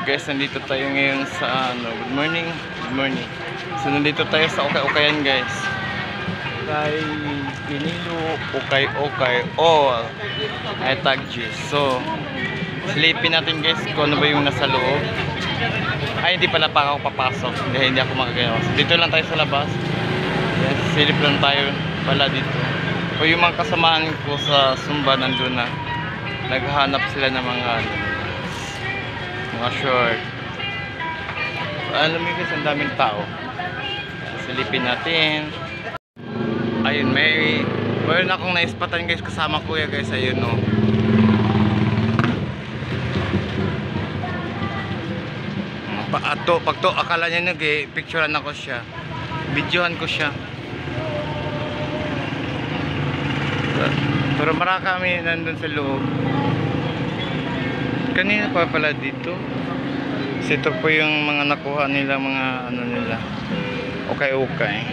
guys, nandito tayo ngayon sa good morning, good morning. So nandito tayo sa Okay-Okayan guys. Kay Pinilo Okay-Okay all ay tag juice. So silipin natin guys kung ano ba yung nasa loob. Ay hindi pala pa ako papasok dahil hindi ako makagawa. So dito lang tayo sa labas. Yes, silip lang tayo pala dito. O yung mga kasamahan ko sa Sumba nandun na. Naghahanap sila ng mga short. So, alam mo guys, ang daming tao. Silipin natin. Ayun, mayroon akong naispatan guys kasama kuya guys. Ayun no. Pagto akala niya nag-picturean ako siya. Videohan ko siya. Pero marami kami nandun sa loob. Kanina pa pala dito. Kasi ito po yung mga nakuha nila, mga ano nila. Okay-Okay.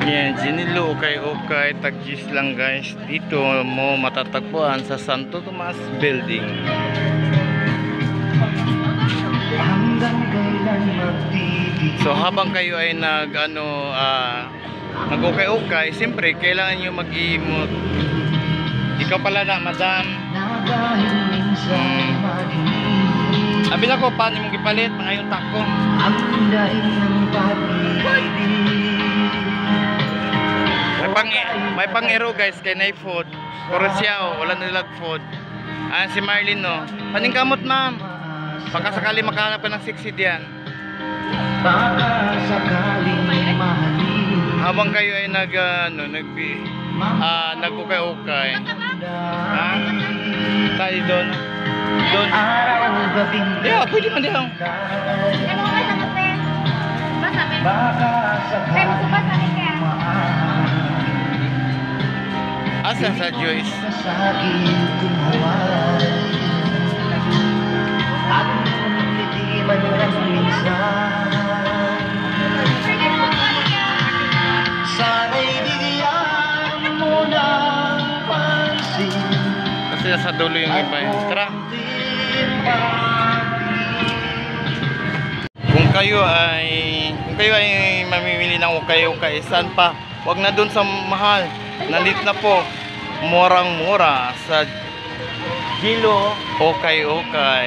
Yan, Ginilo Okay-Okay tag-juice lang guys. Dito mo matatagpuan sa Santo Tomas Building. So habang kayo ay nag-okay-okay, siyempre kailangan nyo mag-emote. Ikaw pala na, madam. Sabi na ko, paano mong ipalit? Mga yung tako. May pang-ero guys, kay na food. Pero siya, wala nilag food. Ayan si Marlene, no. Paning kamot, ma'am. Pagkasakali makahanap ka ng 60 diyan. Habang kayo ay nag-okay-okay. Ha? Tayo doon. Doon. Yeah, pwede man diyan. Asa sa Joyce? Kasi nasa dulo yung iba eh. Tara. Kung kayo ay mamimili ng okay-okay, saan pa? Huwag na dun sa mahal. Nandito na po. Murang-mura sa Gilo Okay-Okay.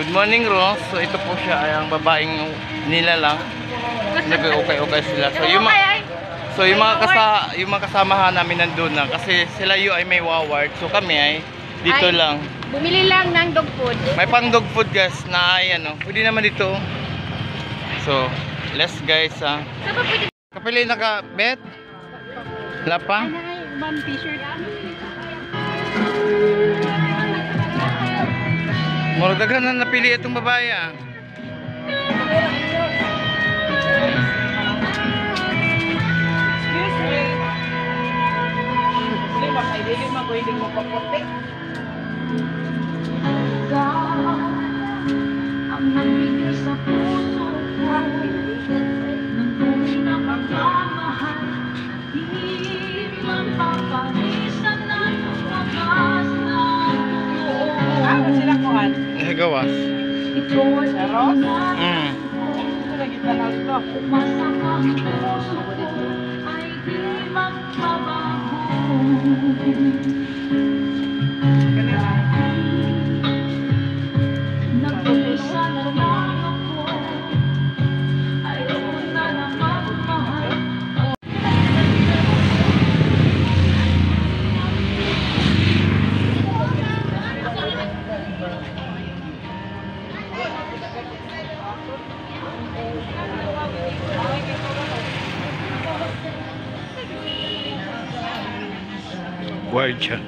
Good morning, Rose. So ito po siya ay ang babaeng nila lang. Nag-okay-okay sila. So yung mga kasamahan namin nandoon na kasi sila ay may waward. So kami ay dito lang. Bumili lang ng dog food. May pang dog food guys na ay pwede naman dito. So, let's guys Kapili naka-bet? Wala pa? Ma'am t-shirt. Mura daghan na napili itong babae Excuse me. Hindi makailigin mag-waiting mo pa puti. Ang nabigay sa puso ko nang tunay na pagmamahal di magpapalisan ng wagas na ano sila kuhan? Gawas. Ito ay Ros? Ito na kita na ito. Umasang puso ay di magbabago. Nagpapisa na lang ako ayaw na naman mahal. Wired siya.